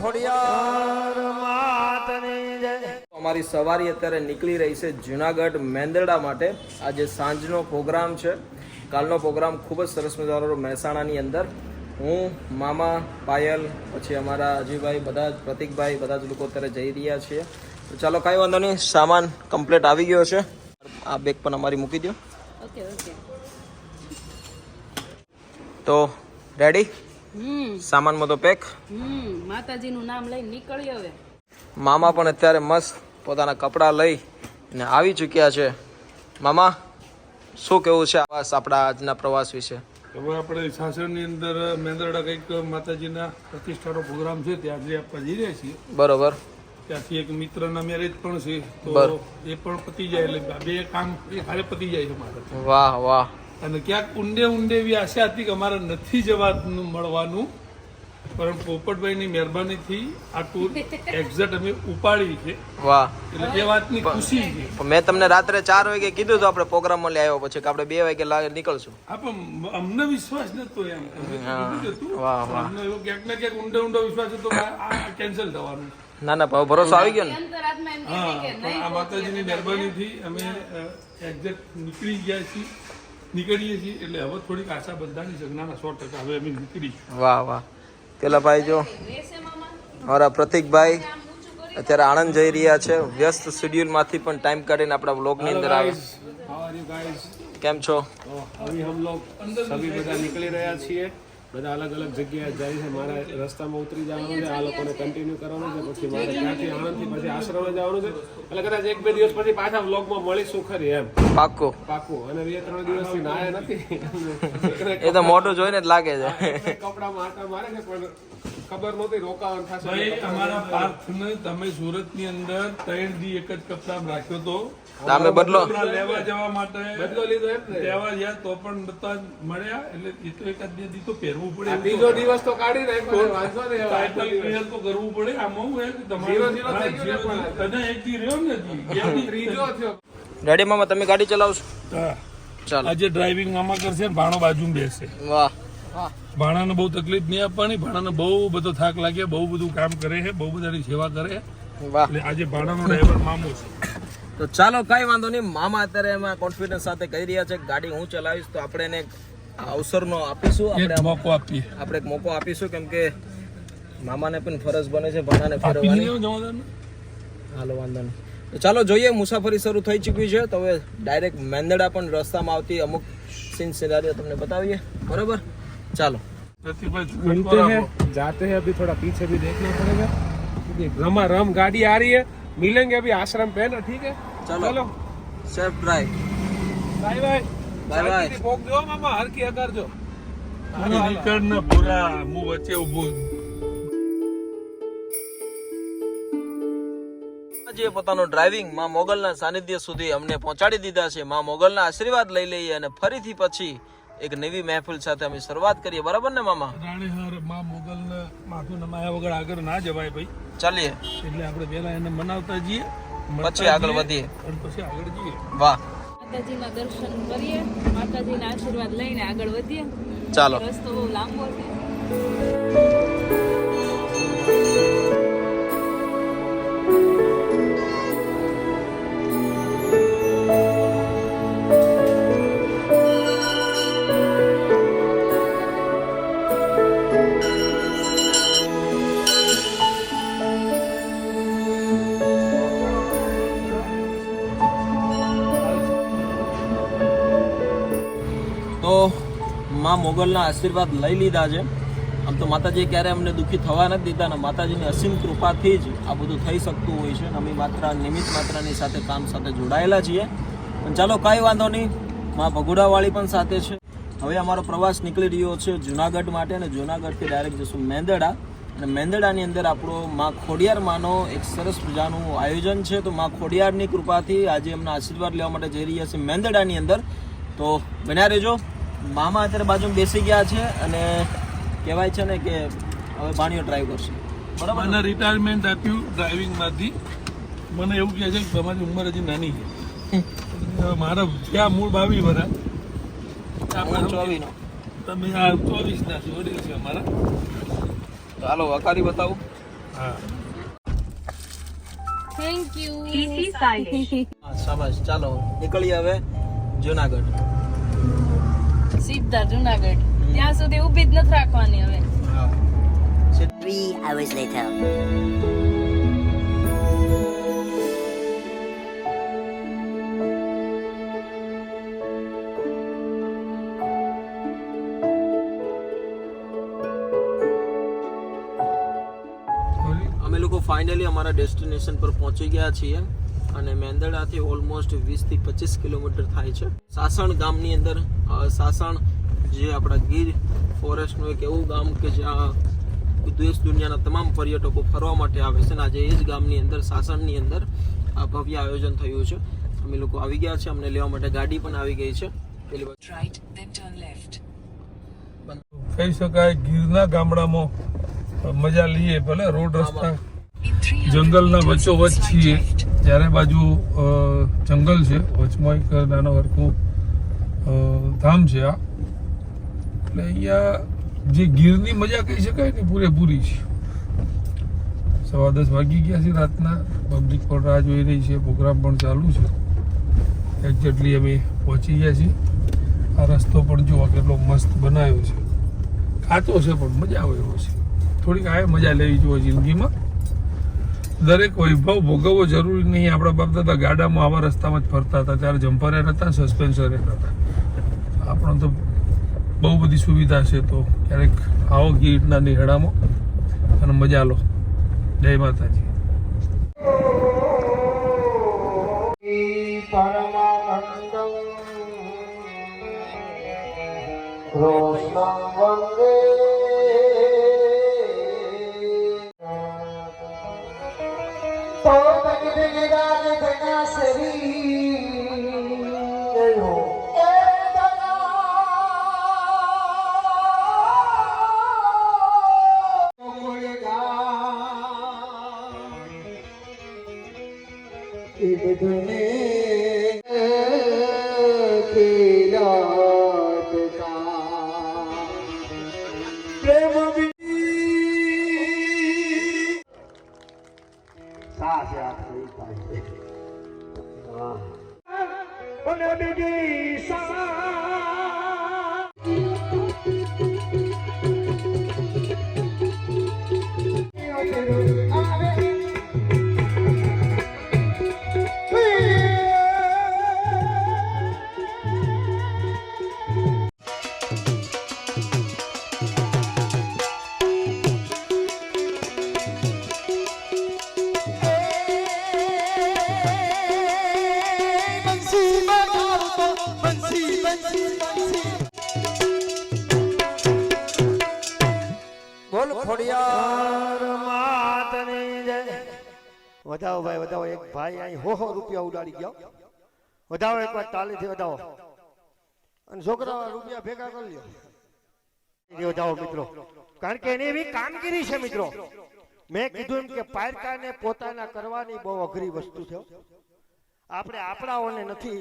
ખોડિયાર માતની જય। અમારી સવારી અત્યારે નીકળી રહી છે જુનાગઢ મેંદરડા માટે। આજે સાંજનો પ્રોગ્રામ છે। કાલનો પ્રોગ્રામ ખૂબ જ સરસ મજાનો મહેસાણાની અંદર। હું મામા પાયલ પછી અમારા અજયભાઈ બધા જ પ્રતિકભાઈ બધા જ લોકો અત્યારે જઈ રહ્યા છીએ। તો ચાલો કાંઈ વાંધો નહીં, સામાન કમ્પ્લીટ આવી ગયો છે। આ બેગ પણ અમારી મૂકી દો। ઓકે ઓકે તો રેડી? સામાનમાં તો પેક। માતાજીનું નામ લઈને નીકળી હવે। મામા પણ અત્યારે મસ્ત પોતાના કપડાં લઈ ને આવી ચૂક્યા છે। મામા શું કેવું છે આપણા આજના પ્રવાસ વિશે? હવે આપણે સાસણની અંદર મેંદરડા કંઈક માતાજીના પ્રતિષ્ઠાનો પ્રોગ્રામ છે, ત્યાં હાજરી આપવા જઈ રહ્યા છીએ। બરોબર। ત્યાંથી એક મિત્રના મેરેજ પણ છે, તો એ પણ પતી જાય એટલે બે કામ એક હારે પતી જાય છે મારે। વાહ વાહ। અને ક્યાંક ઊંડે એવી આશા હતી કે અમારે નથી જવાનું મળવાનું, પરંતુ પોપટભાઈની મહેરબાનીથી આ ટૂર એક્ઝેક્ટ અમે ઉપાડી છે। વાહ। એટલે એ વાતની ખુશી છે। મેં તમને રાત્રે 4 વાગે કીધું તો આપણે પ્રોગ્રામમાં લઈ આવ્યો પછી કે આપણે 2 વાગે નીકળશું। હા, પણ અમને વિશ્વાસ નતો એમ વાહ વાહ। અમને એવો ક્યાંક ને ક્યાંક ઊંડો વિશ્વાસ હતો કે આ કેન્સલ થવાનું। ના ના ભરોસો આવી ગયો ને। અંતરાત્મા એમ કહે હા, કે પણ નહીં આ માતાજીની મહેરબાનીથી અમે એક્ઝેક્ટ નીકળીએ છીએ। એટલે હવે થોડીક આશા બંધાની સગનાના 100% હવે અમે નીકળીશું। વાહ વાહ। પેલા ભાઈ જો અમારા પ્રતિકભાઈ અત્યારે આણંદ જઈ રહ્યા છે। વ્યસ્ત શેડ્યુલમાંથી પણ ટાઈમ કાઢીને આપણા બ્લોગની અંદર આવે। કેમ છો? अभी हम लोग सभी બધા નીકળી રહ્યા છીએ। બધા અલગ અલગ જગ્યાએ જાય છે। મારે રસ્તામાં ઉતરી જવાનું છે, આ લોકોને કન્ટિન્યુ કરવાનું છે, પછી મારે ત્યાંથી આણંદથી પછી આશ્રમે જવાનું છે। એટલે કદાચ 1-2 દિવસ પછી પાછા વ્લોગમાં મળીશું ખરી એમ પાક્કો પાકું। અને 2-3 દિવસથી નાયા નથી એ તો મોટું જોઈને જ લાગે છે। કપડામાં આટા મારે છે, પણ ખબર નહોતી રોકાવાનું થશે। ભાઈ, અમારા પાર્થને તમે સુરતની અંદર 3 દી એક જ કપડામાં રાખ્યો તો, તમે બદલો લેવા જવા માટે બદલો લીધો એમ ને। લેવા ગયા તો પણ નતા મળ્યા, એટલે એ તો 1-2 દી તો પહેરવું પડે। બીજો દિવસ તો કાઢી નાખ્યો, વાંધો નહીં હવે ટાઇટલ ક્લિયર તો કરવું પડે। આમાં હું એમ કે તમારે 0-0 થઈ ગયું ને પણ. તને એક દી રહ્યો ને હજી, ત્રીજો થયો। રેડી મામા, તમે ગાડી ચલાવશો? હા, ચાલો। આજે ડ્રાઇવિંગ મામા કરશે ને ભાણો બાજુ બેસે। વાહ વાહ। ભાણાને બહુ તકલીફ નહીં આપવાની, ભાણાને બહુ બધો થાક લાગે, બહુ બધું કામ કરે છે, બહુ બધાની સેવા કરે છે। વાહ। એટલે આજે ભાણાનો ડ્રાઈવર મામો છે। તો ચાલો કાંઈ વાંધો નહીં। મામા અત્યારે એમાં કોન્ફિડન્સ સાથે કહી રહ્યા છે કે ગાડી હું ચલાવીશ, તો આપણે એને અવસરનો આપીશું, એક મોકો આપીએ। આપણે એક મોકો આપીશું, કેમ કે મામાને પણ ફરજ બને છે ભાણાને આપી ફેરવવાની। નહીં જવાદારને? હાલો વાંધો નહીં। તો ચાલો જોઈએ, મુસાફરી શરૂ થઈ ચૂકી છે, તો હવે ડાયરેક્ટ મેંદરડા પણ રસ્તામાં આવતી અમુક સીન સિનારીઓ તમને બતાવીએ, બરાબર? ચાલો। घूमते हैं, जाते हैं, अभी थोड़ा पीछे भी देखना पड़ेगा क्योंकि रमा रम गाड़ी आ रही है। मिलेंगे अभी आश्रम पे ना, ठीक है? चलो safe drive. Bye bye bye bye. पोक दो मामा, हर की अगर जो નીકળને પૂરા હું વચ્ચે ઊભો જે પોતાનું ડ્રાઇવિંગ માં મોગલના સાનિધ્ય સુધી અમને પહોંચાડી દીધા છે। માં મોગલના આશીર્વાદ લઈ લઈએ અને ફરીથી પછી એક નવી મહેફિલ સાથે અમે શરૂઆત કરીએ, બરાબર ને મામા? રાણીહાર માં મોગલને માથું નમાયા વગર આગળ ના જવાય ભાઈ। ચાલીએ, એટલે આપણે પહેલા એને મનાવતા જઈએ, પછી આગળ વધીએ અને પછી આગળ જઈએ। વાહ। માતાજીના દર્શન કરીએ, માતાજીના આશીર્વાદ લઈને આગળ વધીએ। ચાલો। રસ્તો બહુ લાંબો છે। તો માં મોગલના આશીર્વાદ લઈ લીધા છે। આમ તો માતાજીએ ક્યારે અમને દુઃખી થવા નથી દીધા અને માતાજીની અસીમ કૃપાથી જ આ બધું થઈ શકતું હોય છે। અમે માત્ર નિમિત્ત માત્રની સાથે કામ સાથે જોડાયેલા છીએ। પણ ચાલો કાંઈ વાંધો નહીં, માં ભગુડાવાળી પણ સાથે છે। હવે અમારો પ્રવાસ નીકળી રહ્યો છે જુનાગઢ માટે, અને જુનાગઢથી ડાયરેક્ટ જશું મેંદરડા, અને મેંદરડાની અંદર આપણો માં ખોડિયાર માનો એક સરસ મજાનું આયોજન છે। તો માં ખોડિયારની કૃપાથી આજે એમના આશીર્વાદ લેવા માટે જઈ રહ્યા છે મેંદરડાની અંદર। તો બન્યા રહેજો। મામા અત્યારે બાજુમાં બેસી ગયા છે અને કહેવાય છે ને કે હવે ભાણીઓ ડ્રાઈવ કરશે, બરાબર? મને રિટાયરમેન્ટ આપ્યું ડ્રાઇવિંગમાંથી। મને એવું કહે છે કે તમારી ઉંમર હજી નાની છે। મારા ક્યાં મૂળ 22 વર્ષ, 24 નો। તમે આ 24 ના છો, વડીલ છે અમારા। ચાલો વખારી બતાવું। હા થેન્ક યુ. હા, શાબાશ. ચાલો નીકળીએ હવે જુનાગઢ. સીધા જુનાગઢ. ત્યાં સુધી ઊભી જ નથી રાખવાની હવે. હા 3 hours later. અમે લોકો ફાઇનલી અમારા ડેસ્ટિનેશન પર પહોંચી ગયા છીએ અને મેંદરડાથી ઓલમોસ્ટ 20 થી 25 કિલોમીટર થાય છે. સાસણ ગામની અંદર સાસણ જે આપણા ગીર ફોરેસ્ટનું એક એવું ગામ કે જ્યાં દેશ દુનિયાના તમામ પર્યટકો ફરવા માટે આવે છે અને આજે એ જ ગામની અંદર સાસણની અંદર આ ભવ્ય આયોજન થયું છે. અમે લોકો આવી ગયા છે, અમને લેવા માટે ગાડી પણ આવી ગઈ છે. પેલી બાજુ કહી શકાય ગીરના ગામડામાં મજા લઈએ. ભલે રોડ રસ્તા જંગલના વચ્ચોવચ છીએ, ચારે બાજુ જંગલ છે, વચમાં એક નાનો હરકું ધામ છે આ. એટલે અહીંયા જે ગીરની મજા કહી શકાય ને પૂરેપૂરી છે. 10:15 વાગી ગયા છે રાતના. પબ્લિક પણ રાહ જોઈ રહી છે, પ્રોગ્રામ પણ ચાલુ છે. એક્ઝેક્ટલી અમે પહોંચી ગયા છીએ. આ રસ્તો પણ જોવા કેટલો મસ્ત બનાવ્યો છે. કાચો છે પણ મજા આવે એવો છે. થોડીક આ મજા લેવી જોઈએ જિંદગીમાં. દરેક વૈભવ ભોગવવો જરૂરી નહીં. આપણા બાપ દાદા ગાડામાં આવા રસ્તામાં જ ફરતા હતા, ત્યારે જમ્પરે નહોતા, સસ્પેન્સરે નહોતા. આપણો તો બહુ બધી સુવિધા છે. તો ક્યારેક આવો ગીરના નિહળામાં અને મજા લો. જય માતાજી. બોલ ખોડિયાર માતની જય. વધાવો ભાઈ વધાવો. એક ભાઈ અહીં 100 રૂપિયા ઉડાડી ગયો. વધાવો એક વાર તાલીથી વધાવો. અને છોકરા રૂપિયા ભેગા કરી લ્યો. વધાવો મિત્રો, કારણ કે એની એવી કામગીરી છે મિત્રો. મેં કીધું એમ કે પારકાને પોતાના કરવાની બહુ અઘરી વસ્તુ છે. આપણે આપણાઓને નથી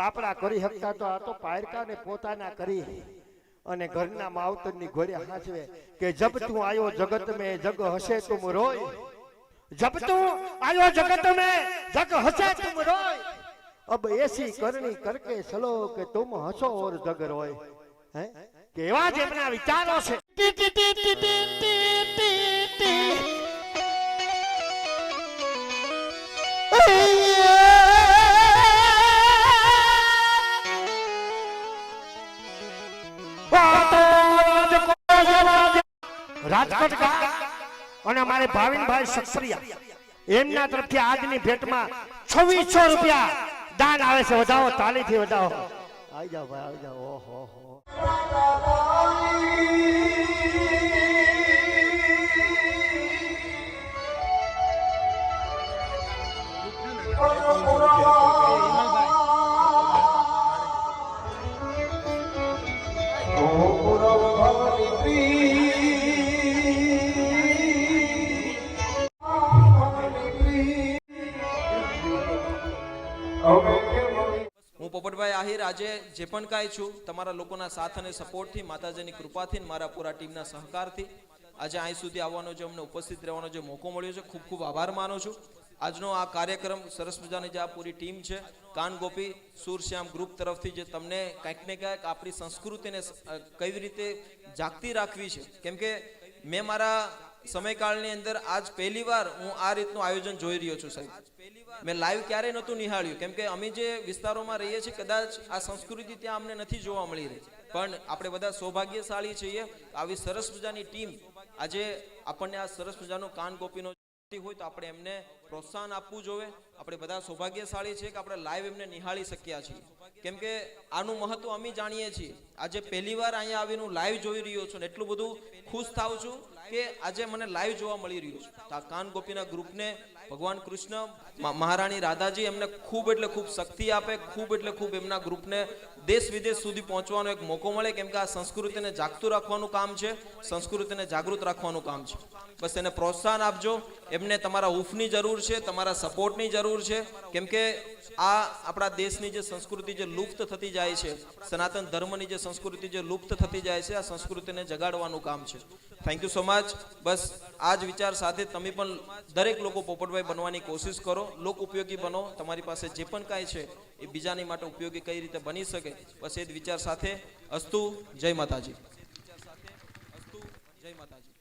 આપણા કરી શકતા, તો આ તો પારકાને પોતાના કરી અને ઘરના માવતરની ઘોડે હાચવે કે જબ તું આયો જગત में जग हसे तुम रोय. जब તું આયો જગત में जग हसे तुम रोय. अब ऐसी करनी करके चलो કે तुम हंसो और जग रोय. હે કે એવા જ એમના વિચારો છે. રાજકોટ અને અમારે ભાવિનભાઈ સક્સરિયા એમના તરફથી આજની ભેટમાં 2600 રૂપિયા દાન આવે છે. વધાવો તાલીથી વધાવો. આવી જાઓ ભાઈ આવી જાઓ. ઓહો હું પોપટભાઈ આહિર આજે જે પણ કાંઈ છું તમારા લોકોના સાથ અને સપોર્ટથી, માતાજીની કૃપાથી, મારા પૂરા ટીમના સહકારથી આજે અહીં સુધી આવવાનો જે અમને ઉપસ્થિત રહેવાનો જે મોકો મળ્યો છે, ખૂબ ખૂબ આભાર માનું છું. આજનો આ કાર્યક્રમ સરસ મજાની જે આ પૂરી ટીમ છે, કાન ગોપી સુરશ્યામ ગ્રુપ તરફથી જે તમને કંઈક ને કંઈક આપણી સંસ્કૃતિને કેવી રીતે જાગતી રાખવી છે, કેમ કે મેં મારા સમયકાળની અંદર આજ પહેલીવાર હું આ રીતનું આયોજન જોઈ રહ્યો છું સાહેબ. મેં લાઈવ ક્યારેય નહોતું નિહાળ્યું, કેમ કે અમે જે વિસ્તારોમાં રહીએ છીએ કદાચ આ સંસ્કૃતિ ત્યાં અમને નથી જોવા મળી રહી, પણ આપણે બધા સૌભાગ્યશાળી છીએ. આવી સરસ મજાની ટીમ આજે આપણને આ સરસ મજાનું કાન ગોપીનો હોય તો આપણે એમને પ્રોત્સાહન આપવું જોઈએ. આપણે બધા સૌભાગ્યશાળી છીએ કે આપણે લાઈવ એમને નિહાળી શક્યા છીએ, કેમ કે આનું મહત્વ અમે જાણીએ છીએ. આજે પહેલીવાર અહીંયા આવીને હું લાઈવ જોઈ રહ્યો છું ને એટલું બધું ખુશ થાઉં છું કે આજે મને લાઈવ જોવા મળી રહ્યું છે. તો આ કાન ગોપીના ગ્રુપને ભગવાન કૃષ્ણ, મહારાણી રાધાજી એમને ખૂબ એટલે ખૂબ શક્તિ આપે, ખૂબ એટલે ખૂબ એમના ગ્રુપને દેશ વિદેશ સુધી પહોંચવાનો એક મોકો મળે, કેમ કે આ સંસ્કૃતિને જાગતું રાખવાનું કામ છે, સંસ્કૃતિને જાગૃત રાખવાનું કામ છે. બસ એને પ્રોત્સાહન આપજો. એમને તમારા હૂફની જરૂર છે, તમારા સપોર્ટની જરૂર છે, કેમ કે આ આપણા દેશની જે સંસ્કૃતિ જે લુપ્ત થતી જાય છે, સનાતન ધર્મની જે સંસ્કૃતિ જે લુપ્ત થતી જાય છે, આ સંસ્કૃતિને જગાડવાનું કામ છે. Thank you so much. બસ આ જ વિચાર સાથે તમે પણ દરેક લોકો પોપટભાઈ બનવાની કોશિશ કરો, લોક ઉપયોગી બનો. તમારી પાસે જે પણ કાંઈ છે એ બીજાની માટે ઉપયોગી કઈ રીતે બની શકે, બસ એ જ વિચાર સાથે. અસ્તુ. જય માતાજી. જય માતાજી.